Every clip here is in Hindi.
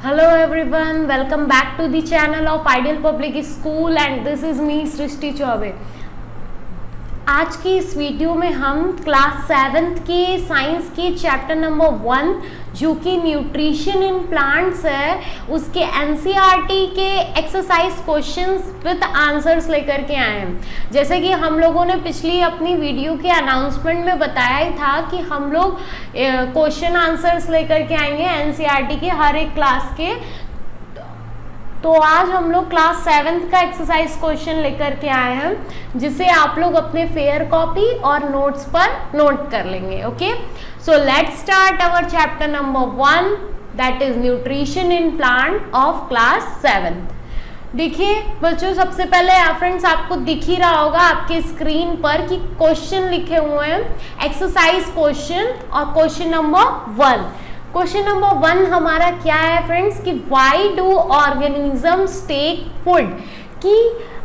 Hello everyone, welcome back to the channel of Ideal Public School and this is me सृष्टि चौबे। आज की इस वीडियो में हम क्लास 7th की साइंस की चैप्टर नंबर 1 जो कि न्यूट्रिशन इन प्लांट्स है उसके एनसीईआरटी के एक्सरसाइज क्वेश्चंस विद आंसर्स लेकर के आए हैं। जैसे कि हम लोगों ने पिछली अपनी वीडियो के अनाउंसमेंट में बताया ही था कि हम लोग क्वेश्चन आंसर्स लेकर के आएंगे एनसीईआरटी के हर एक क्लास के। तो आज हम लोग क्लास 7th का एक्सरसाइज क्वेश्चन लेकर के आए हैं जिसे आप लोग अपने फेयर कॉपी और नोट्स पर नोट कर लेंगे। Okay, so let's start our chapter number 1 that is nutrition in plant of class 7th। देखिए बच्चों, सबसे पहले फ्रेंड्स आपको दिख ही रहा होगा आपके स्क्रीन पर कि क्वेश्चन लिखे हुए हैं, एक्सरसाइज क्वेश्चन और क्वेश्चन नंबर 1। क्वेश्चन नंबर 1 हमारा क्या है फ्रेंड्स कि why do organisms take food, कि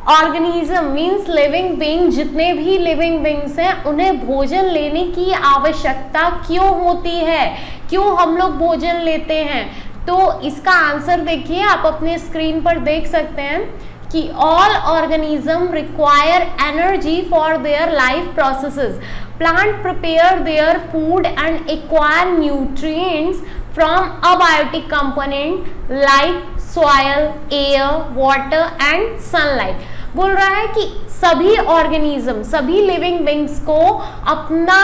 ऑर्गेनिज्म मीन्स लिविंग बीइंग, जितने भी लिविंग बीइंग्स हैं उन्हें भोजन लेने की आवश्यकता क्यों होती है, क्यों हम लोग भोजन लेते हैं। तो इसका आंसर देखिए, आप अपने स्क्रीन पर देख सकते हैं कि all organism require energy for their life processes. Plant prepare their food and acquire nutrients from abiotic component like soil, air, water and sunlight। बोल रहा है कि सभी ऑर्गेनिज्म, सभी लिविंग बीइंग्स को अपना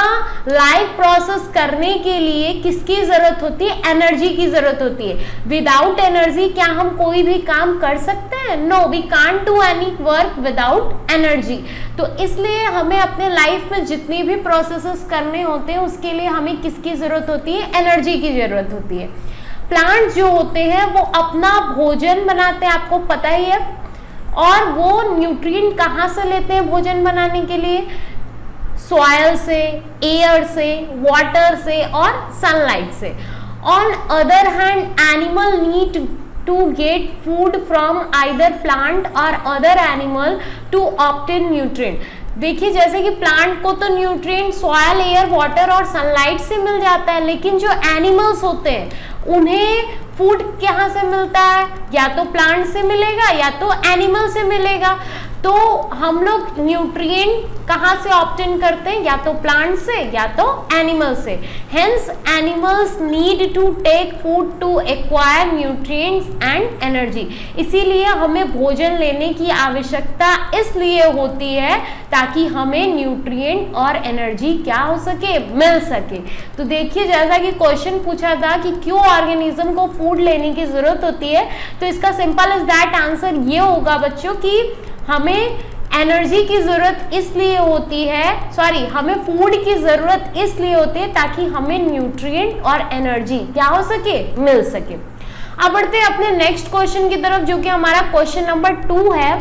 लाइफ प्रोसेस करने के लिए किसकी जरूरत होती है? एनर्जी की जरूरत होती है। विदाउट एनर्जी क्या हम कोई भी काम कर सकते हैं? No, we can't do any work without energy. तो इसलिए हमें अपने लाइफ में जितनी भी प्रोसेसेस करने होते हैं उसके लिए हमें किसकी जरूरत होती है? एनर्जी की जरूरत होती है। प्लांट जो होते हैं वो अपना भोजन बनाते हैं, आपको पता ही है, और वो न्यूट्रिएंट कहाँ से लेते हैं भोजन बनाने के लिए? सॉइल से, एयर से, वाटर से और सनलाइट से। On other hand animal need to get food from either plant or other animal to obtain nutrient। देखिए जैसे कि प्लांट को तो न्यूट्रिएंट सॉइल, एयर, वाटर और सनलाइट से मिल जाता है, लेकिन जो एनिमल्स होते हैं उन्हें फूड कहाँ से मिलता है? या तो प्लांट से मिलेगा या तो एनिमल से मिलेगा। तो हम लोग न्यूट्रिएंट कहाँ से ऑब्टेन करते हैं? या तो प्लांट से या तो एनिमल से। Hence animals need to take food to acquire nutrients and energy. इसीलिए हमें भोजन लेने की आवश्यकता इसलिए होती है ताकि हमें न्यूट्रिएंट और एनर्जी क्या हो सके? मिल सके। तो देखिए जैसा कि क्वेश्चन पूछा था कि क्यों ऑर्गेनिज्म को फूड लेने की जरूरत होती है, तो इसका सिंपल इज दैट आंसर ये होगा बच्चों कि हमें एनर्जी की जरूरत इसलिए होती है, हमें फूड की जरूरत इसलिए होती है ताकि हमें न्यूट्रिएंट और एनर्जी क्या हो सके? मिल सके। अब बढ़ते हैं अपने नेक्स्ट क्वेश्चन की तरफ जो कि हमारा क्वेश्चन नंबर 2 है।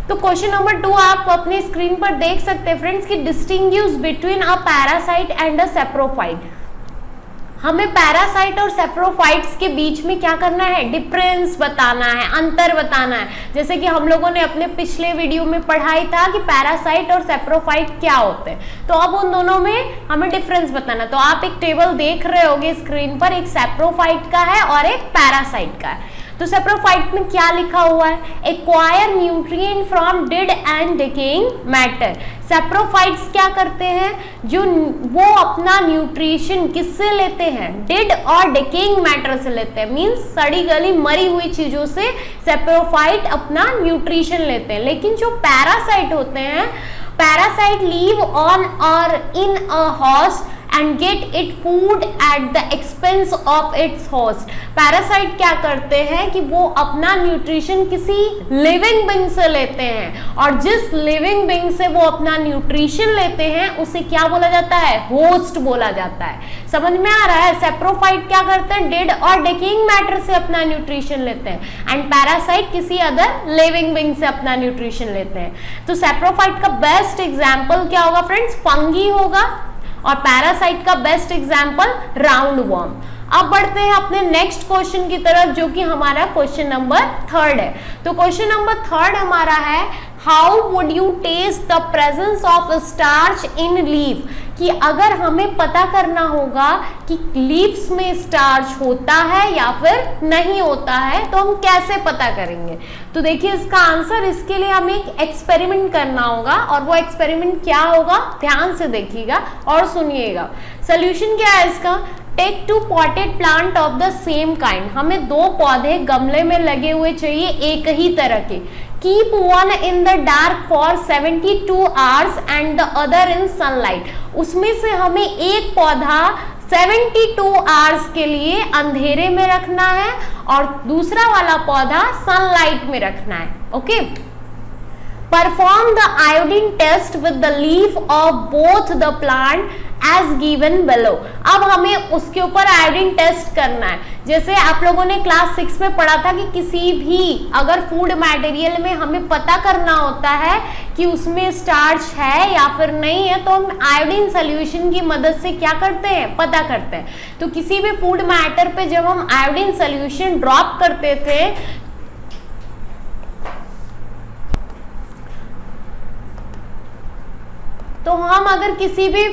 तो क्वेश्चन नंबर 2 आप अपने स्क्रीन पर देख सकते हैं फ्रेंड्स कि distinguish between a parasite and a saprophyte. हमें पैरासाइट और सेप्रोफाइट्स के बीच में क्या करना है? डिफरेंस बताना है, अंतर बताना है। जैसे कि हम लोगों ने अपने पिछले वीडियो में पढ़ाई था कि पैरासाइट और सेप्रोफाइट क्या होते हैं, तो अब उन दोनों में हमें डिफरेंस बताना। तो आप एक टेबल देख रहे होगे स्क्रीन पर, एक सेप्रोफाइट का है और एक पैरासाइट का है। तो सेप्रोफाइट में क्या लिखा हुआ है? Acquire nutrient from dead and decaying matter. Saprophytes क्या करते हैं? जो वो अपना न्यूट्रिशन किससे लेते हैं? डेड और डिकेइंग मैटर से लेते हैं, मींस सड़ी गली मरी हुई चीजों से सेप्रोफाइट अपना न्यूट्रिशन लेते हैं। लेकिन जो पैरासाइट होते हैं, पैरासाइट लीव ऑन और in a host and get it food at the expense of its host। Parasite क्या करते हैं कि वो अपना न्यूट्रिशन किसी लिविंग बीइंग से लेते हैं, और जिस लिविंग बीइंग से वो अपना न्यूट्रिशन लेते हैं उसे क्या बोला जाता है? होस्ट बोला जाता है। समझ में आ रहा है? सेप्रोफाइट क्या करते हैं? डेड और डिकेइंग मैटर से अपना न्यूट्रिशन लेते हैं, एंड पैरासाइट किसी अदर लिविंग बीइंग से अपना न्यूट्रिशन लेते हैं। तो सेप्रोफाइट का बेस्ट एग्जाम्पल क्या होगा फ्रेंड्स? फंगी होगा, और पैरासाइट का बेस्ट एग्जाम्पल राउंड वर्म। अब बढ़ते हैं अपने नेक्स्ट क्वेश्चन की तरफ जो कि हमारा क्वेश्चन नंबर 3 है। तो क्वेश्चन नंबर 3 हमारा है, how would you test the presence of starch in leaf, कि अगर हमें पता करना होगा कि लीव्स में स्टार्च होता है या फिर नहीं होता है तो हम कैसे पता करेंगे। तो देखिए इसका आंसर, इसके लिए हमें एक एक्सपेरिमेंट करना होगा और वो एक्सपेरिमेंट क्या होगा ध्यान से देखिएगा और सुनिएगा। सोल्यूशन क्या है इसका, take 2 potted plant of the same kind, हमें 2 पौधे गमले में लगे हुए चाहिए एक ही तरह के। Keep one in the dark for 72 hours and the other in sunlight, उसमें से हमें एक पौधा 72 आवर्स के लिए अंधेरे में रखना है और दूसरा वाला पौधा सनलाइट में रखना है। Okay, perform the iodine test with the leaf of both the plant as given below. अब हमें उसके ऊपर आयोडीन टेस्ट करना है। जैसे आप लोगों ने क्लास 6 में पढ़ा था कि किसी भी अगर फूड मटेरियल में हमें पता करना होता है कि उसमें स्टार्च है या फिर नहीं है, तो हम आयोडीन सॉल्यूशन की मदद से क्या करते हैं, पता करते हैं। तो किसी भी फूड मैटर पे जब हम आयोडीन सॉल्यूशन ड्रॉप करते थे तो हम अगर किसी भी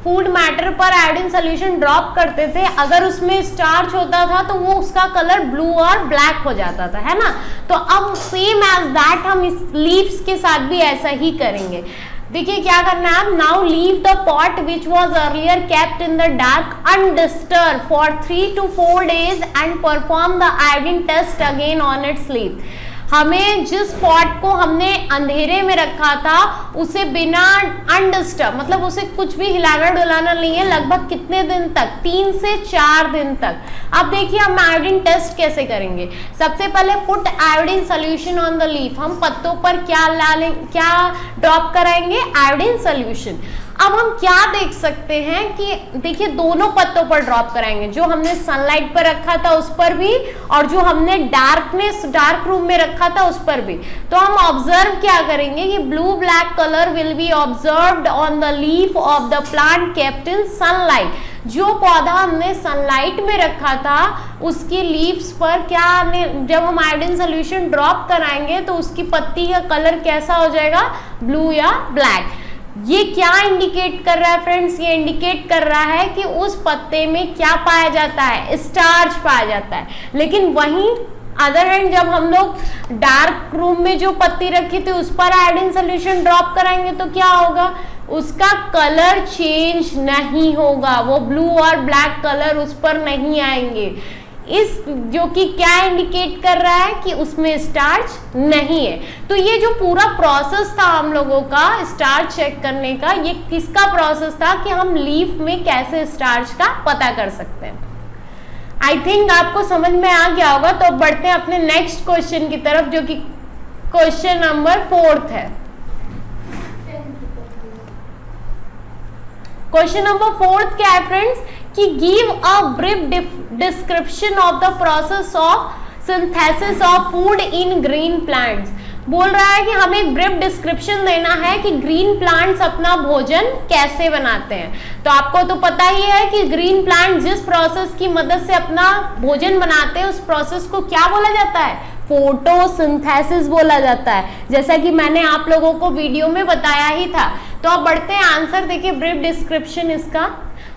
फूड मैटर पर आयोडीन सॉल्यूशन ड्रॉप करते थे, अगर उसमें स्टार्च होता था तो वो उसका कलर ब्लू और ब्लैक हो जाता था, है ना। तो अब सेम एज दैट हम इस लीव्स के साथ भी ऐसा ही करेंगे। देखिए क्या करना है, now leave the pot which was earlier kept in the dark undisturbed for 3 to 4 days and perform the iodine test again on its leave. हमें जिस पॉट को हमने अंधेरे में रखा था उसे बिना अनडिस्टर्ब, मतलब उसे कुछ भी हिलाना डुलाना नहीं है, लगभग कितने दिन तक, 3 से 4 दिन तक। अब देखिए हम आयोडीन टेस्ट कैसे करेंगे। सबसे पहले put iodine solution on the leaf, हम पत्तों पर क्या ड्रॉप कराएंगे, आयोडीन सॉल्यूशन। अब हम क्या देख सकते हैं कि देखिए दोनों पत्तों पर ड्रॉप कराएंगे, जो हमने सनलाइट पर रखा था उस पर भी और जो हमने डार्क रूम में रखा था उस पर भी। तो हम ऑब्जर्व क्या करेंगे कि blue black colour will be observed on the leaf of the plant kept in sunlight. जो पौधा हमने सनलाइट में रखा था उसकी लीव्स पर क्या, जब हम आयोडीन सॉल्यूशन ड्रॉप कराएंगे तो उसकी पत्ती का कलर कैसा हो जाएगा, ब्लू या ब्लैक। ये क्या इंडिकेट कर रहा है फ्रेंड्स, ये इंडिकेट कर रहा है कि उस पत्ते में क्या पाया जाता है, स्टार्च पाया जाता है। लेकिन वहीं अदर हैंड जब हम लोग डार्क रूम में जो पत्ती रखी थी उस पर आयोडीन सॉल्यूशन ड्रॉप कराएंगे तो क्या होगा, उसका कलर चेंज नहीं होगा, वो ब्लू और ब्लैक कलर उस पर नहीं आएंगे। इस जो कि क्या इंडिकेट कर रहा है कि उसमें स्टार्च नहीं है। तो ये जो पूरा प्रोसेस था हम लोगों का स्टार्च चेक करने का, ये किसका प्रोसेस था कि हम लीफ में कैसे स्टार्च का पता कर सकते हैं। आई थिंक आपको समझ में आ गया होगा। तो अब बढ़ते हैं अपने नेक्स्ट क्वेश्चन की तरफ, जो कि क्वेश्चन नंबर 4 है। क्वेश्चन नंबर 4 क्या है फ्रेंड्स कि give a brief description of the process of synthesis of food in green plants. बोल रहा है कि हमें एक ब्रीफ डिस्क्रिप्शन देना है कि ग्रीन प्लांट्स अपना भोजन कैसे बनाते हैं। तो आपको तो पता ही है कि ग्रीन प्लांट जिस प्रोसेस की मदद से अपना भोजन बनाते हैं उस प्रोसेस को क्या बोला जाता है, फोटोसिंथेसिस बोला जाता है, जैसा कि मैंने आप लोगों को वीडियो में बताया ही था। तो अब बढ़ते हैं आंसर, देखिए ब्रीफ डिस्क्रिप्शन इसका।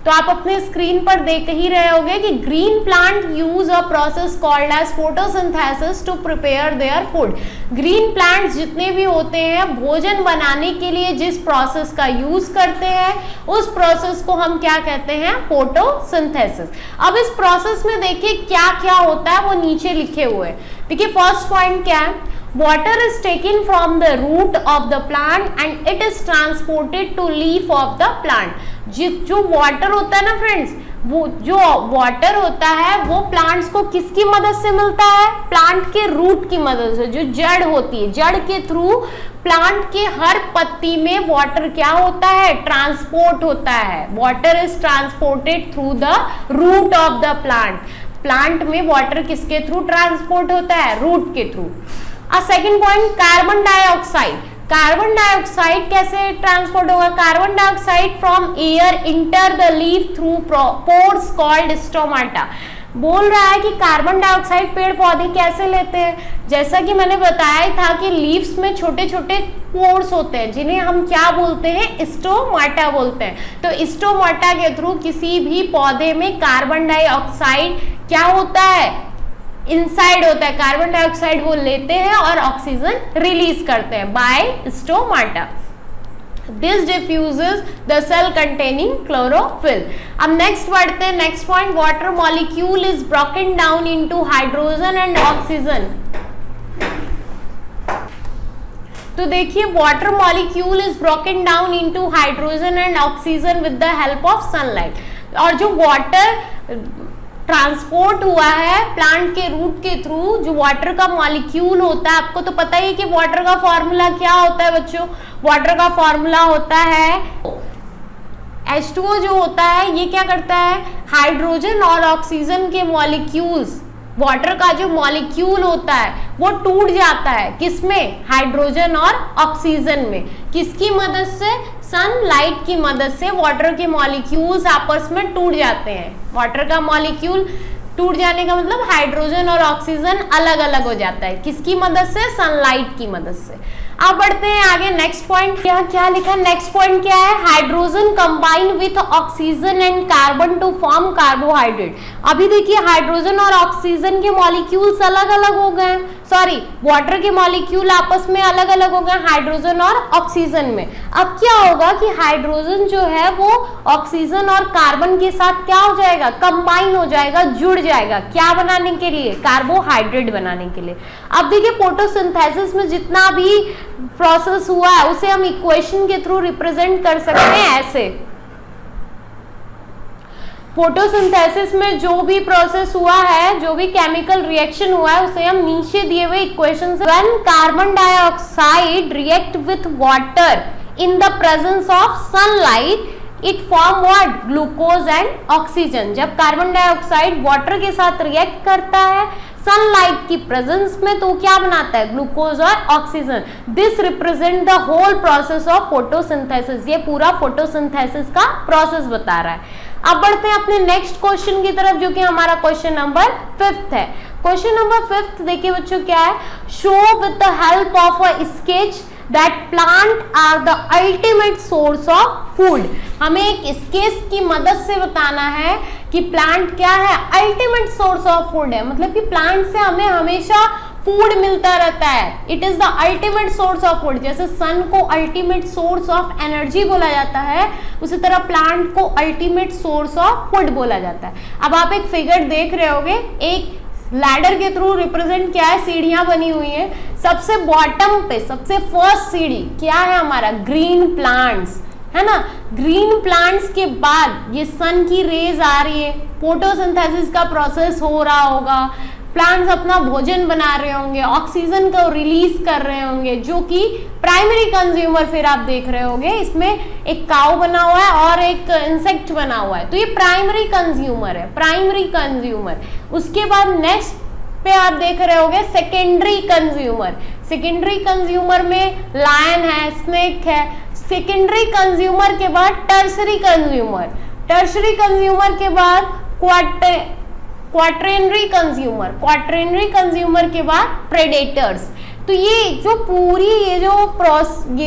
तो आप अपने स्क्रीन पर देख ही रहे होंगे कि green plant use a process called as photosynthesis to prepare their food. Green plants जितने भी होते हैं भोजन बनाने के लिए जिस प्रोसेस का यूज करते हैं उस प्रोसेस को हम क्या कहते हैं, फोटोसिंथेसिस। अब इस प्रोसेस में देखिए क्या क्या होता है, वो नीचे लिखे हुए हैं। देखिए फर्स्ट पॉइंट क्या है, water is taken from the root of the plant and it is transported to leaf of the plant। जो वाटर होता है ना फ्रेंड्स, वो जो वाटर होता है वो प्लांट्स को किसकी मदद से मिलता है, प्लांट के रूट की मदद से, जो जड़ होती है, जड़ के थ्रू प्लांट के हर पत्ती में वाटर क्या होता है, ट्रांसपोर्ट होता है। Water is transported through the root of the plant. Plant में वाटर किसके थ्रू ट्रांसपोर्ट होता है, रूट के through. Second point, carbon dioxide. Carbon dioxide कैसे ट्रांसपोर्ट होगा, carbon dioxide from air enter the leaf through pores called stomata. बोल रहा है कि कार्बन डाइऑक्साइड पेड़ पौधे कैसे लेते हैं। जैसा कि मैंने बताया था कि लीव्स में छोटे छोटे पोर्स होते हैं जिन्हें हम क्या बोलते हैं, स्टोमाटा बोलते हैं। तो स्टोमाटा के थ्रू किसी भी पौधे में कार्बन डाइऑक्साइड क्या होता है, इनसाइड होता है, कार्बन डाइऑक्साइड वो लेते हैं और ऑक्सीजन रिलीज करते हैं by stomata. This diffuses the cell containing chlorophyll. अब नेक्स्ट बढ़ते हैं, next point, water molecule is broken down into hydrogen and oxygen. तो देखिए water molecule is broken down into hydrogen and oxygen with the help of sunlight. और जो वाटर ट्रांसपोर्ट हुआ है प्लांट के रूट के थ्रू, जो वाटर का मॉलिक्यूल होता है, आपको तो पता ही है कि वाटर का फॉर्मूला क्या होता है बच्चों, वाटर का फॉर्मूला होता है H2O जो होता है ये क्या करता है, हाइड्रोजन और ऑक्सीजन के मॉलिक्यूल्स, वाटर का जो मॉलिक्यूल होता है वो टूट जाता है, किसमें, हाइड्रोजन और ऑक्सीजन में। किसकी मदद से, सनलाइट की मदद से वाटर के मॉलिक्यूल्स आपस में टूट जाते हैं। वाटर का मॉलिक्यूल टूट जाने का मतलब हाइड्रोजन और ऑक्सीजन अलग अलग हो जाता है, किसकी मदद से, सनलाइट की मदद से। अब बढ़ते हैं आगे, नेक्स्ट पॉइंट क्या लिखा है, नेक्स्ट पॉइंट क्या है, hydrogen combine with oxygen and carbon to form carbohydrate. अभी देखिए हाइड्रोजन और ऑक्सीजन के मॉलिक्यूल्स अलग अलग हो गए, सॉरी वाटर के मॉलिक्यूल आपस में अलग अलग हो गए हाइड्रोजन और ऑक्सीजन में। अब क्या होगा कि हाइड्रोजन जो है वो ऑक्सीजन और कार्बन के साथ क्या हो जाएगा, कंबाइन हो जाएगा, जुड़ जाएगा, क्या बनाने के लिए, कार्बोहाइड्रेट बनाने के लिए। अब देखिए फोटोसिंथेसिस में जितना भी प्रोसेस हुआ है उसे हम इक्वेशन के थ्रू रिप्रेजेंट कर सकते हैं ऐसे। फोटोसिंथेसिस में जो भी प्रोसेस हुआ है, जो भी केमिकल रिएक्शन हुआ है उसे हम नीचे दिए हुए इक्वेशन से, when carbon dioxide react with water in the presence of sunlight it form what, glucose and oxygen. जब कार्बन डाइऑक्साइड वाटर के साथ रिएक्ट करता है सनलाइट की प्रेजेंस में तो क्या बनाता है, ग्लूकोज और oxygen. This represent the whole process of photosynthesis. ये पूरा फोटोसिंथेसिस का प्रोसेस बता रहा है। अब बढ़ते हैं अपने नेक्स्ट क्वेश्चन की तरफ जो कि हमारा क्वेश्चन नंबर 5 है। क्वेश्चन नंबर 5 देखिए बच्चों क्या है, show with the help of a sketch that plant are the ultimate source of food। हमें एक स्केच की मदद से बताना है कि प्लांट क्या है, अल्टीमेट सोर्स ऑफ फूड है, मतलब कि प्लांट से हमें हमेशा फूड मिलता रहता है। It is the ultimate source of food. जैसे सन को अल्टीमेट सोर्स ऑफ एनर्जी बोला जाता है, उसी तरह प्लांट को अल्टीमेट सोर्स ऑफ फूड बोला जाता है। अब आप एक फिगर देख रहे होगे, एक लैडर के थ्रू रिप्रेजेंट क्या है, सीढ़ियां बनी हुई हैं। सबसे बॉटम पे सबसे फर्स्ट सीढ़ी क्या है हमारा, ग्रीन प्लांट्स है ना। ग्रीन प्लांट्स के बाद ये सन की रेज आ रही है, फोटोसिंथेसिस का प्रोसेस हो रहा होगा, प्लांट्स अपना भोजन बना रहे होंगे, ऑक्सीजन को रिलीज कर रहे होंगे, जो कि प्राइमरी कंज्यूमर फिर आप देख रहे होंगे इसमें एक काऊ बना हुआ है और एक इंसेक्ट बना हुआ है, तो ये प्राइमरी कंज्यूमर है, प्राइमरी कंज्यूमर। उसके बाद नेक्स्ट पे आप देख रहे होंगे सेकेंडरी कंज्यूमर। सेकेंडरी कंज्यूमर में लायन है, स्नेक है। सेकेंडरी कंज्यूमर के बाद टर्शरी कंज्यूमर, टर्शरी कंज्यूमर के बाद क्वाट्रेनरी कंज्यूमर, क्वाट्रेनरी कंज्यूमर के बाद प्रेडेटर्स। तो ये जो पूरी ये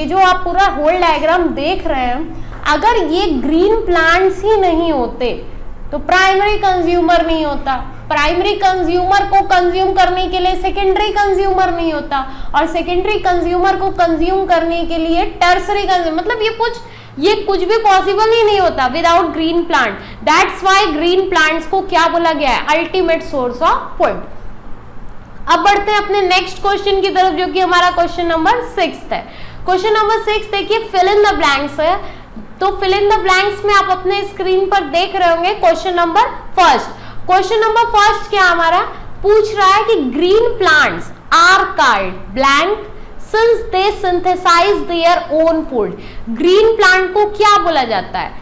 जो आप पूरा होल डायग्राम देख रहे हैं, अगर ये ग्रीन प्लांट्स ही नहीं होते तो प्राइमरी कंज्यूमर नहीं होता, प्राइमरी कंज्यूमर को कंज्यूम करने के लिए सेकेंडरी कंज्यूमर नहीं होता, और सेकेंडरी कंज्यूमर को कंज्यूम करने के लिए टर्सरी कंज्यूमर, मतलब ये कुछ भी पॉसिबल ही नहीं होता without green plant. That's why green plants को क्या बोला गया है, अल्टीमेट सोर्स ऑफ फूड। अब बढ़ते हैं अपने नेक्स्ट क्वेश्चन की तरफ जो कि हमारा क्वेश्चन नंबर 6 है। क्वेश्चन नंबर 6 देखिए, फिल इन द ब्लैंक्स है। तो फिल इन द ब्लैंक्स में आप अपने स्क्रीन पर देख रहे होंगे क्वेश्चन नंबर 1। क्वेश्चन नंबर 1 क्या हमारा पूछ रहा है कि green plants are called blank since they synthesize their own food. Green plant को क्या बोला जाता है,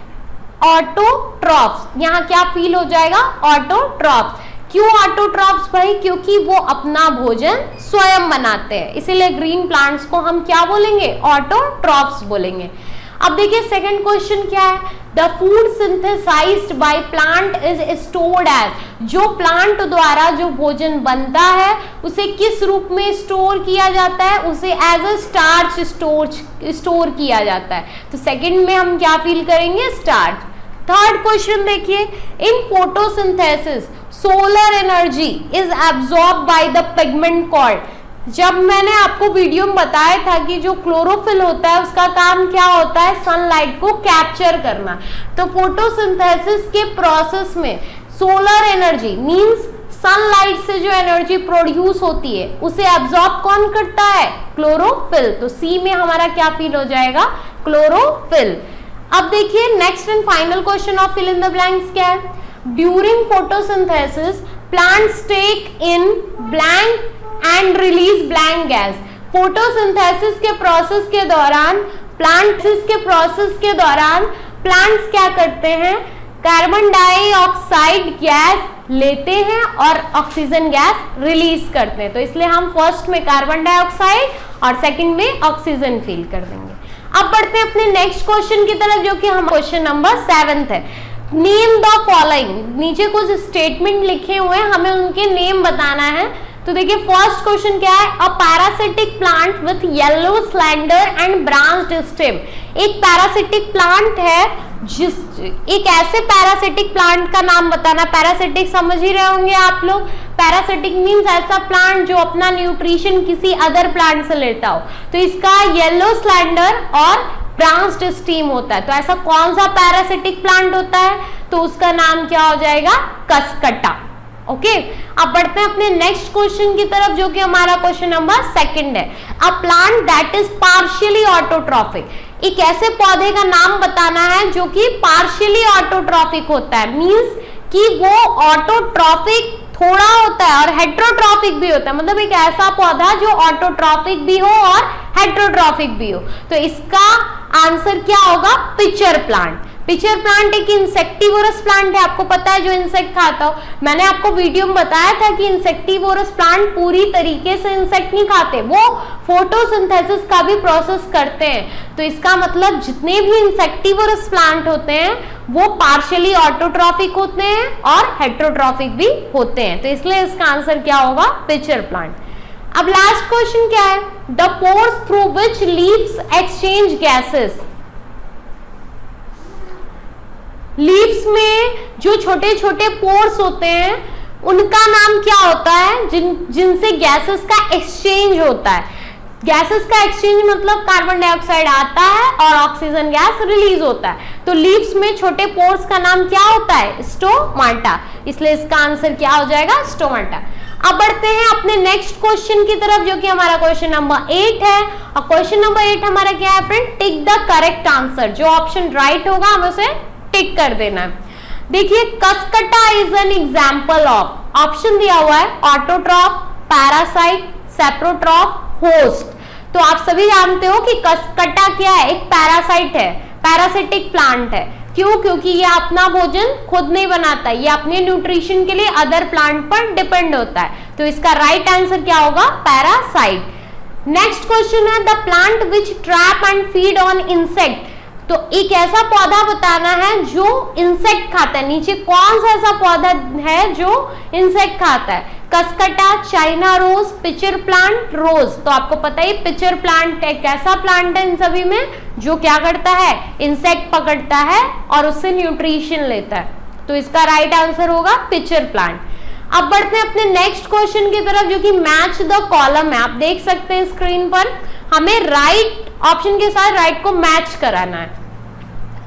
ऑटोट्रॉफ्स। यहाँ क्या फील हो जाएगा, ऑटोट्रॉफ्स। क्यों ऑटोट्रॉफ्स भाई, क्योंकि वो अपना भोजन स्वयं बनाते हैं, इसीलिए ग्रीन प्लांट्स को हम क्या बोलेंगे, ऑटोट्रॉफ्स बोलेंगे। अब देखिए सेकंड क्वेश्चन क्या है, the food synthesized by plant is stored as, जो प्लांट द्वारा जो भोजन बनता है उसे किस रूप में स्टोर किया जाता है, उसे एज अ स्टार्च स्टोर किया जाता है। तो सेकंड में हम क्या फील करेंगे, स्टार्च। थर्ड क्वेश्चन देखिए, in photosynthesis solar energy is absorb by the pigment called, जब मैंने आपको वीडियो में बताया था कि जो क्लोरोफिल होता है उसका काम क्या होता है, सनलाइट को कैप्चर करना। तो फोटोसिंथेसिस के प्रोसेस में सोलर एनर्जी मींस सनलाइट से जो एनर्जी प्रोड्यूस होती है उसे एब्जॉर्ब कौन करता है, क्लोरोफिल। तो सी में हमारा क्या फील हो जाएगा, क्लोरोफिल। अब देखिए next and final question of fill in the blanks क्या है, during photosynthesis plants take in blank and release blank gas. Photosynthesis के प्रोसेस के दौरान प्लांट्स क्या करते हैं, कार्बन डाइऑक्साइड गैस लेते हैं और ऑक्सीजन गैस रिलीज करते हैं। तो इसलिए हम फर्स्ट में कार्बन डाइऑक्साइड और सेकंड में ऑक्सीजन फील कर देंगे। अब बढ़ते हैं अपने नेक्स्ट क्वेश्चन की तरफ, जो कि हम क्वेश्चन नंबर 7 है। नेम द फॉलोइंग, नीचे कुछ स्टेटमेंट लिखे हुए हैं, हमें उनके नेम बताना है। तो देखिए फर्स्ट क्वेश्चन क्या है, a parasitic plant with yellow slender and branched stem. एक पैरासिटिक प्लांट है, एक ऐसे पैरासिटिक प्लांट का नाम बताना। पैरासिटिक समझ ही रहे होंगे आप लोग, पैरासिटिक मींस ऐसा प्लांट जो अपना न्यूट्रिशन किसी अदर प्लांट से लेता हो। तो इसका येलो स्लेंडर और ब्रांच्ड स्टेम होता है। तो ऐसा कौन सा पैरासिटिक प्लांट होता है, तो उसका नाम क्या हो जाएगा, कसकटा। ओके अब बढ़ते हैं अपने नेक्स्ट क्वेश्चन की तरफ, जो कि हमारा क्वेश्चन नंबर 2 है। A plant that is partially autotrophic, एक ऐसे पौधे का नाम बताना है जो कि पार्शियली ऑटोट्रॉफिक होता है, मींस कि वो ऑटोट्रॉफिक थोड़ा होता है और हेट्रोट्रॉफिक भी होता है। मतलब एक ऐसा पौधा जो ऑटोट्रॉफिक भी हो और हेट्रोट्रॉफिक भी हो। तो इसका आंसर क्या होगा, पिचर प्लांट। पिचर प्लांट एक इंसेक्टिवोरस प्लांट है, आपको पता है जो इंसेक्ट खाता हो। मैंने आपको वीडियो में बताया था कि इंसेक्टिवोरस प्लांट पूरी तरीके से इंसेक्ट नहीं खाते, वो फोटोसिंथेसिस का भी प्रोसेस करते हैं। तो इसका मतलब जितने भी इंसेक्टिवोरस प्लांट होते हैं वो पार्शियली ऑटोट्रॉफिक होते हैं और हेट्रोट्रॉफिक भी होते हैं। तो इसलिए इसका आंसर क्या होगा, पिचर प्लांट। अब लास्ट क्वेश्चन क्या है, the pores through which leaves exchange gases. Leaves में जो छोटे छोटे पोर्स होते हैं उनका नाम क्या होता है, जिनसे गैसेस का एक्सचेंज होता है। गैसेस का एक्सचेंज मतलब कार्बन डाइऑक्साइड आता है और ऑक्सीजन गैस रिलीज होता है। तो लीव्स में छोटे पोर्स का नाम क्या होता है, स्टोमाटा। इसलिए इसका आंसर क्या हो जाएगा, स्टोमाटा। अब बढ़ते हैं अपने नेक्स्ट क्वेश्चन की तरफ, जो कि हमारा क्वेश्चन नंबर 8 है। और क्वेश्चन नंबर 8 हमारा क्या है friend, tick the correct answer. जो ऑप्शन राइट होगा हमें उसे टिक कर देना है। देखिए cuscuta is an example of, option दिया हुआ है ऑटोट्रॉफ, पैरासाइट, सेप्रोट्रॉफ, होस्ट। तो आप सभी जानते हो कि कसकटा क्या है, एक पैरासाइट है, पैरासिटिक प्लांट है। क्यों, क्योंकि ये अपना भोजन खुद नहीं बनाता, ये अपने न्यूट्रिशन के लिए अदर प्लांट पर डिपेंड होता है। तो इसका राइट आंसर क्या होगा, पैरासाइट। नेक्स्ट क्वेश्चन है, the plant which trap and feed on insect. तो एक ऐसा पौधा बताना है जो इंसेक्ट खाता है। नीचे कौन सा ऐसा पौधा है जो इंसेक्ट खाता है, Cuscuta, China rose, pitcher plant, रोज। तो आपको पता ही पिचर प्लांट एक ऐसा प्लांट है इन सभी में जो क्या करता है, इंसेक्ट पकड़ता है और उससे न्यूट्रिशन लेता है। तो इसका राइट आंसर होगा पिचर प्लांट। अब बढ़ते हैं अपने नेक्स्ट क्वेश्चन की तरफ, जो कि मैच द कॉलम है। आप देख सकते हैं स्क्रीन पर, हमें राइट ऑप्शन के साथ राइट को मैच कराना है।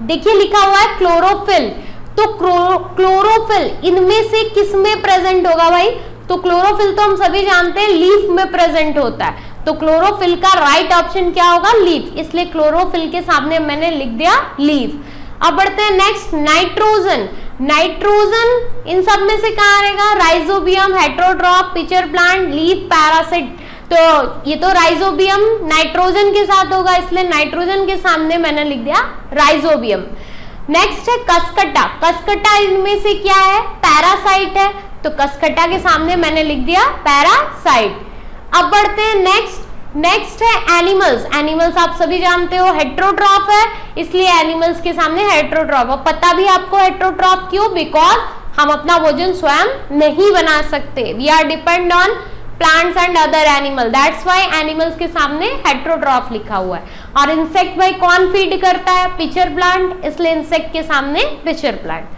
देखिए लिखा हुआ है क्लोरोफिल। तो क्लोरोफिल इनमें से किस में प्रेजेंट होगा भाई, तो क्लोरोफिल तो हम सभी जानते हैं लीफ में प्रेजेंट होता है। तो क्लोरोफिल का राइट ऑप्शन क्या होगा, लीफ। इसलिए क्लोरोफिल के सामने मैंने लिख दिया लीफ। अब बढ़ते हैं नेक्स्ट, नाइट्रोजन। नाइट्रोजन इन सब में से कहाँ रहेगा, rhizobium, heterotroph, pitcher plant, leaf, parasite. तो ये तो राइजोबियम नाइट्रोजन के साथ होगा, इसलिए नाइट्रोजन के सामने मैंने लिख दिया राइजोबियम। नेक्स्ट है कसकटा। कसकटा इनमें से क्या है, पैरासाइट है। तो कसकटा के सामने मैंने लिख दिया पैरासाइट। अब बढ़ते हैं नेक्स्ट, नेक्स्ट है एनिमल्स। एनिमल्स आप सभी जानते हो हेट्रोट्रॉफ है, इसलिए एनिमल्स के सामने हेट्रोट्रॉफ। और पता भी आपको हेट्रोट्रॉफ क्यों? बिकॉज हम अपना भोजन स्वयं नहीं बना सकते, we are depend on plants and other animal, that's why animals के सामने हेट्रोट्रॉफ लिखा हुआ है। और इंसेक्ट भाई कौन फीड करता है? पिचर प्लांट, इसलिए इंसेक्ट के सामने पिचर प्लांट।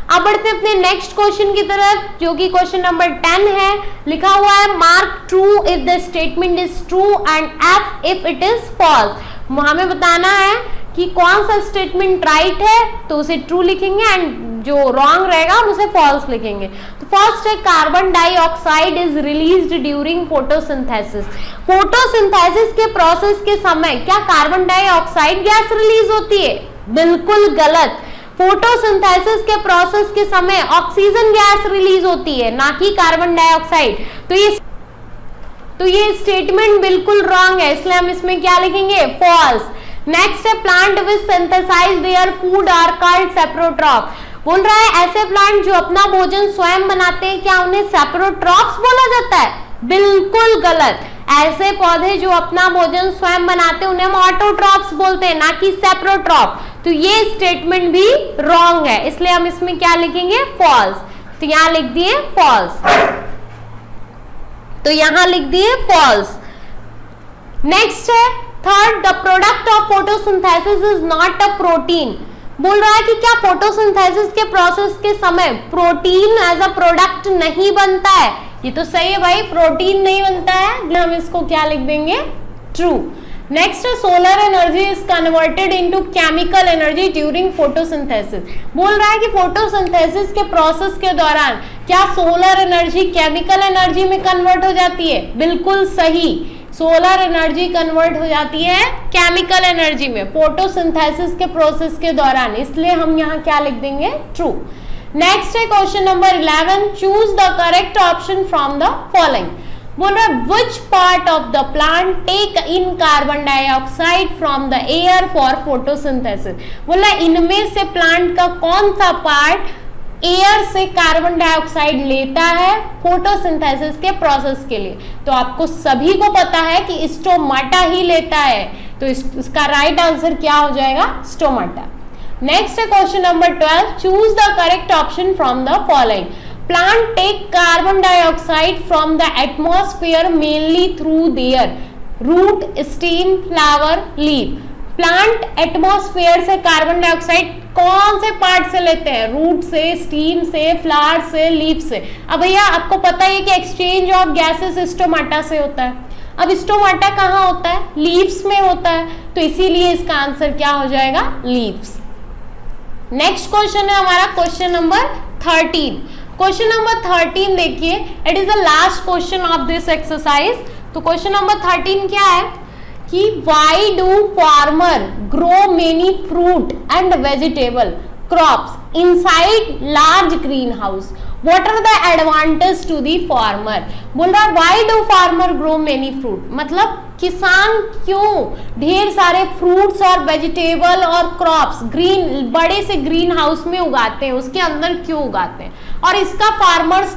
अब बढ़ते हैं अपने नेक्स्ट क्वेश्चन की तरफ, जो कि क्वेश्चन नंबर 10 है। लिखा हुआ है mark true if the statement is true and F if it is false. हमें बताना है कि कौन सा स्टेटमेंट राइट है तो उसे ट्रू लिखेंगे एंड जो रॉन्ग रहेगा हम उसे फॉल्स लिखेंगे। तो फर्स्ट है carbon dioxide is released during photosynthesis. Photosynthesis के प्रोसेस के समय क्या कार्बन डाइऑक्साइड गैस रिलीज होती है? बिल्कुल गलत। फोटोसिंथेसिस के प्रोसेस के समय ऑक्सीजन गैस रिलीज होती है, ना कि कार्बन डाइऑक्साइड। तो ये स्टेटमेंट बिल्कुल रॉन्ग है, इसलिए हम इसमें क्या लिखेंगे? फॉल्स। नेक्स्ट है plant which synthesise their food are called saprotroph. बोल रहा है ऐसे प्लांट जो अपना भोजन स्वयं बनाते हैं क्या उन्हें सेप्रोट्रॉफ्स बोला जाता है? बिल्कुल गलत। ऐसे पौधे जो अपना भोजन स्वयं बनाते हैं उन्हें हम ऑटोट्रॉफ्स बोलते हैं, ना कि सेप्रोट्रॉफ। तो ये स्टेटमेंट भी रॉन्ग है, इसलिए हम इसमें क्या लिखेंगे? फॉल्स। तो यहां लिख दिए फॉल्स, तो यहां लिख दिए फॉल्स। नेक्स्ट है third, the product of photosynthesis is not a protein. बोल रहा है कि क्या फोटोसिंथेसिस के प्रोसेस के समय प्रोटीन एज अ प्रोडक्ट नहीं बनता है? ये तो सही है भाई, प्रोटीन नहीं बनता है, हम इसको क्या लिख देंगे? True. Next solar energy is converted into chemical energy during photosynthesis. बोल रहा है कि फोटोसिंथेसिस के प्रोसेस के दौरान क्या सोलर एनर्जी केमिकल एनर्जी में कन्वर्ट हो जाती है? बिल्कुल सही, सोलर एनर्जी कन्वर्ट हो जाती है केमिकल एनर्जी में फोटोसिंथेसिस के प्रोसेस के दौरान, इसलिए हम यहाँ क्या लिख देंगे? ट्रू। नेक्स्ट है question number 11, choose the correct option from the following. बोल रहा है which part of the plant take in carbon dioxide from the air for photosynthesis. बोला इनमें से प्लांट का कौन सा पार्ट एयर से कार्बन डाइऑक्साइड लेता है फोटोसिंथेसिस के प्रोसेस के लिए? तो आपको सभी को पता है कि स्टोमाटा ही लेता है, तो इसका राइट आंसर क्या हो जाएगा? स्टोमाटा। नेक्स्ट है question number 12, choose the correct option from the following. Plant take carbon dioxide from the atmosphere mainly through their root, stem, flower, leaf. Plant atmosphere से कार्बन डाइऑक्साइड कौन से पार्ट से लेते हैं? रूट से, स्टीम से, फ्लावर से, लीफ से। अब भैया आपको पता है कि एक्सचेंज ऑफ गैसेस स्टोमाटा से होता है। अब स्टोमाटा कहाँ होता है? लीव्स में होता है, तो इसीलिए इसका आंसर क्या हो जाएगा? लीव्स। नेक्स्ट क्वेश्चन है हमारा क्वेश्चन नंबर 13। क्वेश्चन नंबर 13 देखिए, it is the last question of this exercise. तो क्वेश्चन नंबर 13 क्या है कि why do farmer grow many fruit and vegetable crops inside large green house? What are the advantages to the farmer? बोल रहा है why do farmer grow many fruit? मतलब किसान क्यों ढेर सारे फ्रूट्स और वेजिटेबल और क्रॉप्स ग्रीन बड़े से ग्रीन हाउस में उगाते हैं, उसके अंदर क्यों उगाते हैं, और इसका फार्मर्स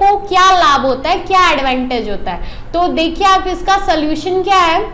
को क्या लाभ होता है, क्या एडवांटेज होता है? तो देखिए आप इसका सोल्यूशन क्या है।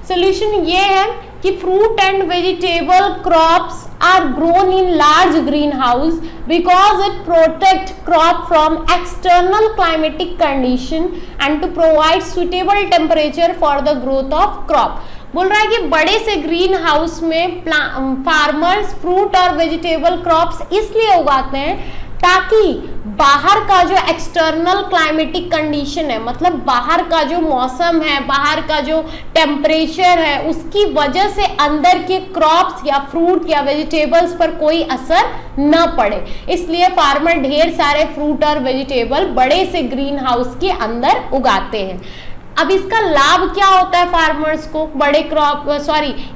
सोल्यूशन ये है कि fruit and vegetable crops are grown in large greenhouse because it protect crop from external climatic condition and to provide suitable temperature for the growth of crop। बोल रहा है कि बड़े से ग्रीन हाउस में फार्मर्स फ्रूट और वेजिटेबल क्रॉप्स इसलिए उगाते हैं ताकि बाहर का जो एक्सटर्नल क्लाइमेटिक कंडीशन है, मतलब बाहर का जो मौसम है, बाहर का जो टेम्परेचर है, उसकी वजह से अंदर के क्रॉप्स या फ्रूट या वेजिटेबल्स पर कोई असर न पड़े। इसलिए फार्मर ढेर सारे फ्रूट और वेजिटेबल बड़े से ग्रीन हाउस के अंदर उगाते हैं। अब इसका लाभ क्या होता है फार्मर्स को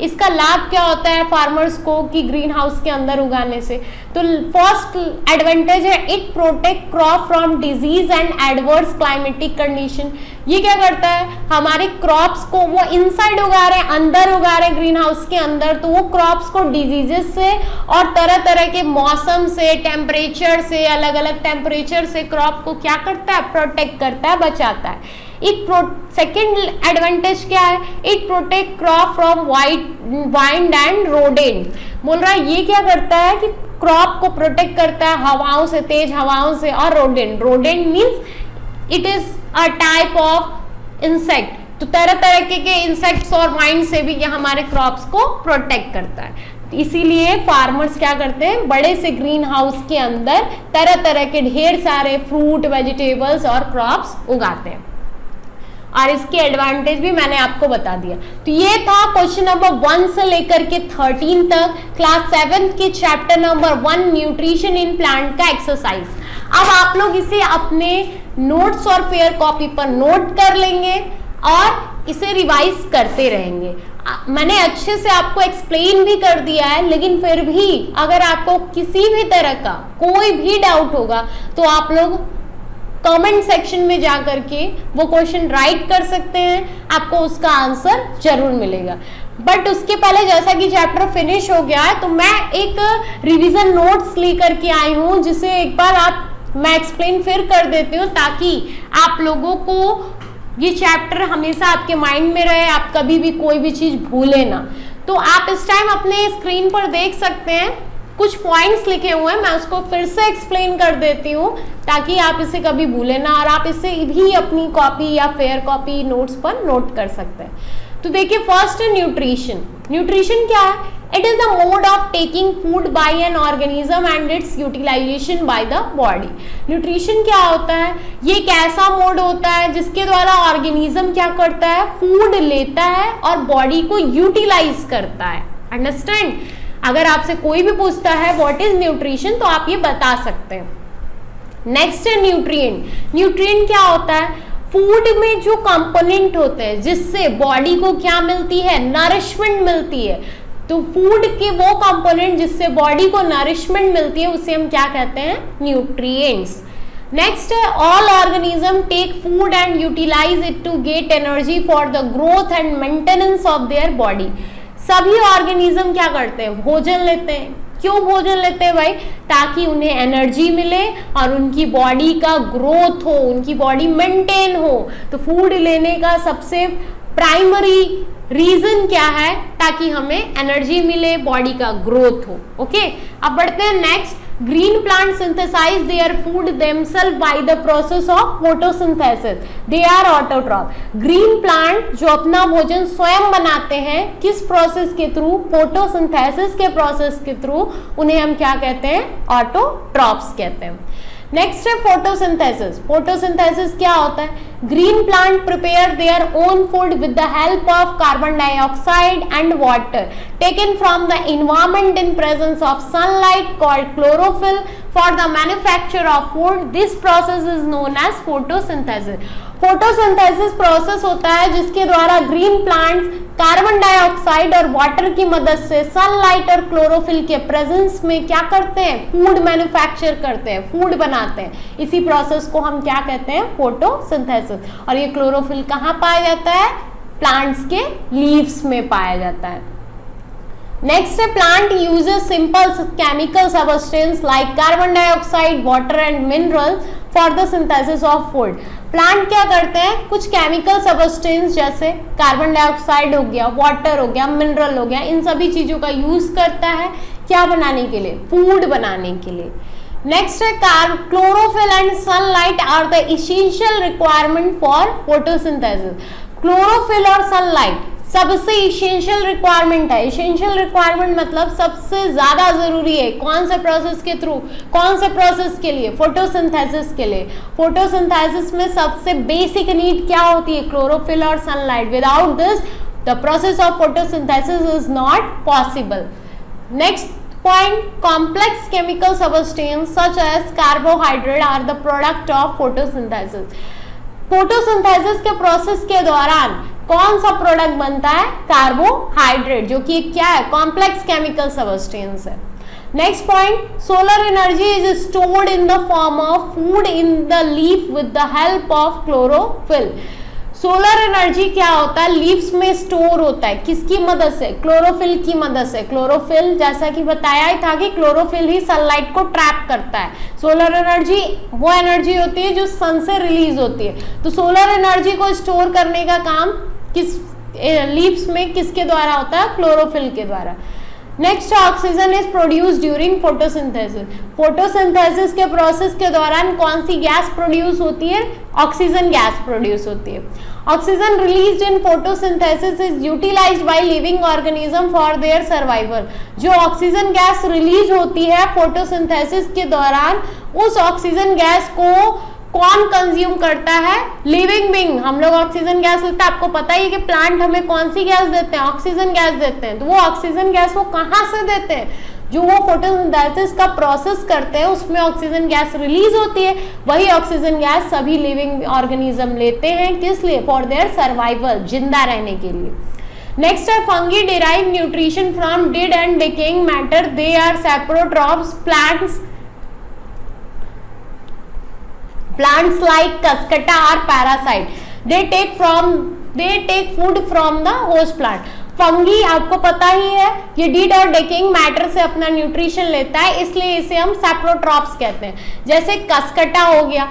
इसका लाभ क्या होता है फार्मर्स को कि ग्रीन हाउस के अंदर उगाने से? तो फर्स्ट एडवांटेज है it protect crop from disease and adverse climatic condition. ये क्या करता है, हमारे क्रॉप्स को, वो इनसाइड उगा रहे हैं, अंदर उगा रहे हैं ग्रीन हाउस के अंदर, तो वो क्रॉप्स को डिजीजेस से और तरह तरह के मौसम से, टेम्परेचर से, अलग अलग टेम्परेचर से क्रॉप को क्या करता है, प्रोटेक्ट करता है, बचाता है। सेकेंड एडवांटेज क्या है, it protect crop from wind and rodent. बोल रहा है ये क्या करता है कि क्रॉप को प्रोटेक्ट करता है हवाओं से, तेज हवाओं से, और rodent means it is a type of insect, तो तरह तरह के इंसेक्ट्स और वाइंड से भी ये हमारे क्रॉप्स को प्रोटेक्ट करता है। इसीलिए फार्मर्स क्या करते हैं, बड़े से ग्रीन हाउस के अंदर तरह तरह के ढेर सारे फ्रूट, वेजिटेबल्स और क्रॉप्स उगाते हैं, और इसके एडवांटेज भी मैंने आपको बता दिया। तो ये था क्वेश्चन नंबर 1 से लेकर के 13 तक क्लास 7 के chapter number 1 nutrition in plant का एक्सरसाइज। अब आप लोग इसे अपने नोट्स और फेयर कॉपी पर नोट कर लेंगे और इसे रिवाइज करते रहेंगे। मैंने अच्छे से आपको एक्सप्लेन भी कर दिया है, लेकिन फिर भी अगर आपको किसी भी तरह का कोई भी डाउट होगा तो आप लोग कमेंट सेक्शन में जा करके वो क्वेश्चन राइट कर सकते हैं, आपको उसका आंसर जरूर मिलेगा। बट उसके पहले जैसा कि चैप्टर फिनिश हो गया है, तो मैं एक रिवीजन नोट्स लेकर के आई हूँ, जिसे एक बार मैं एक्सप्लेन फिर कर देती हूँ, ताकि आप लोगों को ये चैप्टर हमेशा आपके माइंड में रहे, आप कभी भी कोई भी चीज भूले ना। तो आप इस टाइम अपने स्क्रीन पर देख सकते हैं, कुछ पॉइंट्स लिखे हुए हैं, मैं उसको फिर से एक्सप्लेन कर देती हूँ ताकि आप इसे कभी भूले ना, और आप इसे भी अपनी कॉपी या फेयर कॉपी नोट्स पर नोट कर सकते हैं। तो देखिए, फर्स्ट है न्यूट्रिशन। न्यूट्रिशन क्या है? It is the mode of taking food by an organism and its utilization by the body. Nutrition क्या होता है? ये एक ऐसा मोड होता है जिसके द्वारा ऑर्गेनिज्म क्या करता है, फूड लेता है और बॉडी को यूटिलाइज करता है। अंडरस्टैंड? अगर आपसे कोई भी पूछता है व्हाट इज न्यूट्रिशन, तो आप ये बता सकते हैं। नेक्स्ट है न्यूट्रिएंट। न्यूट्रिएंट क्या होता है? फूड में जो कंपोनेंट होते हैं जिससे बॉडी को क्या मिलती है, नरिशमेंट मिलती है। तो फूड के वो कंपोनेंट जिससे बॉडी को नरिशमेंट मिलती है उसे हम क्या कहते हैं, न्यूट्रिएंट्स। नेक्स्ट है all organism take food and utilize it to get energy for the growth and maintenance of their body. सभी ऑर्गेनिज्म क्या करते हैं, भोजन लेते हैं। क्यों भोजन लेते हैं भाई? ताकि उन्हें एनर्जी मिले और उनकी बॉडी का ग्रोथ हो, उनकी बॉडी मेंटेन हो। तो फूड लेने का सबसे प्राइमरी रीजन क्या है? ताकि हमें एनर्जी मिले, बॉडी का ग्रोथ हो। ओके, अब बढ़ते हैं next. Green plant synthesize their food themselves by the process of photosynthesis, they are autotroph. Green plant जो अपना भोजन स्वयं बनाते हैं, किस प्रोसेस के थ्रू? फोटोसिंथेसिस के प्रोसेस के थ्रू। उन्हें हम क्या कहते हैं? ऑटोट्रॉफ्स कहते हैं। नेक्स्ट है फोटोसिंथेसिस। फोटोसिंथेसिस क्या होता है? Green plant prepare their own food with the help of carbon dioxide and water taken from the environment in presence of sunlight called chlorophyll for the manufacture of food. This process is known as photosynthesis. Photosynthesis process होता है जिसके द्वारा ग्रीन प्लांट्स कार्बन डाइऑक्साइड और वाटर की मदद से सनलाइट और क्लोरोफिल के प्रेजेंस में क्या करते हैं? फूड मैन्युफैक्चर करते हैं, फूड बनाते हैं। इसी प्रोसेस को हम क्या कहते हैं? फोटोसिंथेसिस। और ये क्लोरोफिल कहाँ पाया जाता है? प्लांट्स के लीव्स में पाया जाता है। नेक्स्ट है plant uses simple chemical substance like carbon dioxide, water and mineral for the synthesis of food. Plant क्या करते हैं? कुछ केमिकल सबस्टेंस जैसे कार्बन डाइऑक्साइड हो गया, वाटर हो गया, मिनरल हो गया, इन सभी चीजों का यूज करता है क्या बनाने के लिए? फूड बनाने के लिए। नेक्स्ट है chlorophyll and sunlight are the essential requirement for photosynthesis. Chlorophyll और सनलाइट सबसे इसेंशियल रिक्वायरमेंट है। इसेंशियल रिक्वायरमेंट मतलब सबसे ज्यादा जरूरी है। कौन से प्रोसेस के थ्रू? कौन से प्रोसेस के लिए? फोटोसिंथेसिस के लिए। फोटोसिंथेसिस में सबसे बेसिक नीड क्या होती है? क्लोरोफिल और sunlight. Without this the process of photosynthesis is not possible. Next point, complex chemical substances such as carbohydrate are the product of photosynthesis. Photosynthesis के प्रोसेस के दौरान कौन सा प्रोडक्ट बनता है? कार्बोहाइड्रेट, जो कि क्या है? कॉम्प्लेक्स केमिकल सबस्टेंस है। Next point, solar energy is stored in the form of food in the leaf with the help of chlorophyll. Solar energy क्या होता है, लीव्स में स्टोर होता है, किसकी मदद से, क्लोरोफिल की मदद से। क्लोरोफिल जैसा कि बताया ही था कि क्लोरोफिल ही सनलाइट को ट्रैप करता है। सोलर एनर्जी वो एनर्जी होती है जो सन से रिलीज होती है। तो सोलर एनर्जी को स्टोर करने का काम किस लीव्स में किसके द्वारा होता है, क्लोरोफिल के द्वारा। Next, oxygen is produce during photosynthesis. Photosynthesis के प्रोसेस के दौरान कौन सी गैस प्रोड्यूस होती है, ऑक्सीजन गैस प्रोड्यूस होती है। Oxygen released in photosynthesis is utilized by living organism for their survival. जो ऑक्सीजन गैस रिलीज होती है फोटोसिंथेसिस के दौरान, उस ऑक्सीजन गैस को कौन कंज्यूम करता है, लिविंग बीइंग। हम लोग ऑक्सीजन गैस लेते हैं, आपको पता ही है कि प्लांट हमें कौन सी गैस देते हैं, ऑक्सीजन गैस देते हैं। तो वो ऑक्सीजन गैस वो कहाँ से देते हैं, जो वो फोटोसिंथेसिस का प्रोसेस करते हैं उसमें ऑक्सीजन गैस रिलीज होती है। वही ऑक्सीजन गैस सभी लिविंग ऑर्गेनिज्म लेते हैं, किस लिए, फॉर देयर सर्वाइवल, जिंदा रहने के लिए। नेक्स्ट है, fungi derive nutrition from dead and decaying matter. They are saprotrophs plants like cuscata are parasite. They take food from the host plant. Fungi आपको पता ही है, ये डीड और डेकिंग मैटर से अपना न्यूट्रिशन लेता है, इसलिए इसे हम सैप्रोट्रॉप्स कहते हैं। जैसे कसकटा हो गया,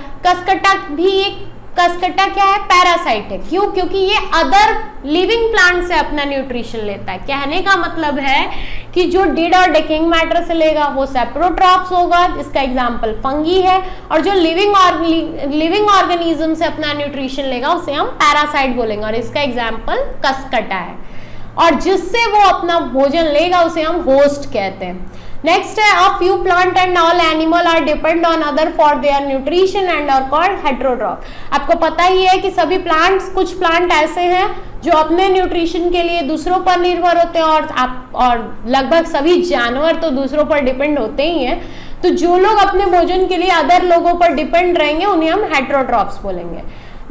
कसकटा क्या है, पैरासाइट है। क्यों, क्योंकि ये अदर लिविंग प्लांट से अपना न्यूट्रिशन लेता है। कहने का मतलब है कि जो डीड और डेकिंग मैटर से लेगा वो सैप्रोट्रॉप्स होगा, इसका एग्जांपल फंगी है। और जो लिविंग ऑर्गेनिज्म से अपना न्यूट्रिशन लेगा उसे हम पैरासाइट बोलेंगे, और इसका एग्जांपल कसकटा है। और जिससे वो अपना भोजन लेगा उसे हम होस्ट कहते हैं। नेक्स्ट है, a few plant and all animal are depend on other for their nutrition and are called heterotroph. आपको पता ही है कि सभी प्लांट्स, कुछ प्लांट ऐसे हैं जो अपने न्यूट्रिशन के लिए दूसरों पर निर्भर होते हैं, और लगभग सभी जानवर तो दूसरों पर डिपेंड होते ही हैं। तो जो लोग अपने भोजन के लिए अदर लोगों पर डिपेंड रहेंगे उन्हें हम हेटेरोट्रॉफ्स बोलेंगे।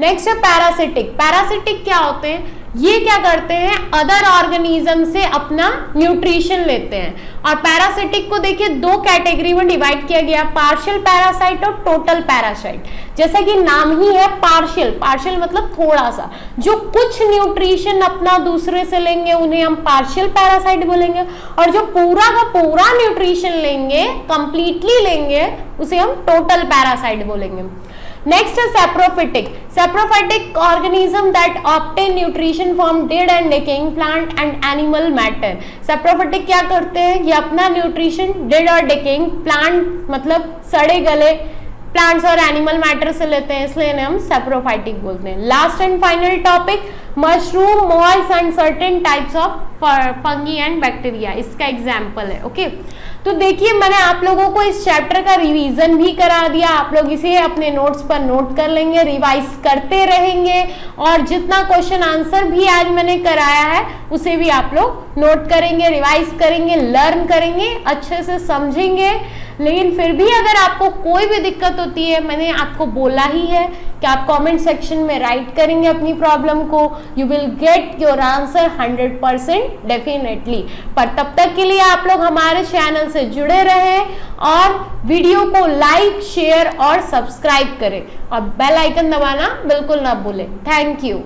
नेक्स्ट है पैरासिटिक। पैरासिटिक क्या होते हैं, ये क्या करते हैं, अदर ऑर्गेनिज्म से अपना न्यूट्रिशन लेते हैं। और पैरासिटिक को देखिए दो कैटेगरी में डिवाइड किया गया, पार्शियल पैरासाइट और टोटल पैरासाइट। जैसा कि नाम ही है पार्शियल, पार्शियल मतलब थोड़ा सा, जो कुछ न्यूट्रिशन अपना दूसरे से लेंगे उन्हें हम पार्शियल पैरासाइट बोलेंगे, और जो पूरा का पूरा न्यूट्रिशन लेंगे, कंप्लीटली लेंगे, उसे हम टोटल पैरासाइट बोलेंगे। नेक्स्ट है saprophytic. Saprophytic organism that obtain nutrition from dead and decaying plant and animal matter. Saprophytic क्या करते हैं, ये अपना न्यूट्रिशन डेड और डिकेइंग प्लांट मतलब सड़े गले प्लांट्स और एनिमल मैटर से लेते हैं, इसलिए इन्हें हम सैप्रोफाइटिक बोलते हैं। Last and final topic, mushroom, malls and certain types of fungi and bacteria, इसका एग्जाम्पल है। ओके, तो देखिए मैंने आप लोगों को इस चैप्टर का रिवीजन भी करा दिया, आप लोग इसे अपने नोट्स पर नोट कर लेंगे, रिवाइज करते रहेंगे, और जितना क्वेश्चन आंसर भी आज मैंने कराया है उसे भी आप लोग नोट करेंगे, रिवाइज करेंगे, लर्न करेंगे, अच्छे से समझेंगे। लेकिन फिर भी अगर आपको कोई भी दिक्कत होती है, मैंने आपको बोला ही है कि आप कमेंट सेक्शन में राइट करेंगे अपनी प्रॉब्लम को, you will get your answer 100% definitely. पर तब तक के लिए आप लोग हमारे चैनल से जुड़े रहें और वीडियो को लाइक, शेयर और सब्सक्राइब करें, और बेल आइकन दबाना बिल्कुल ना भूलें। Thank you.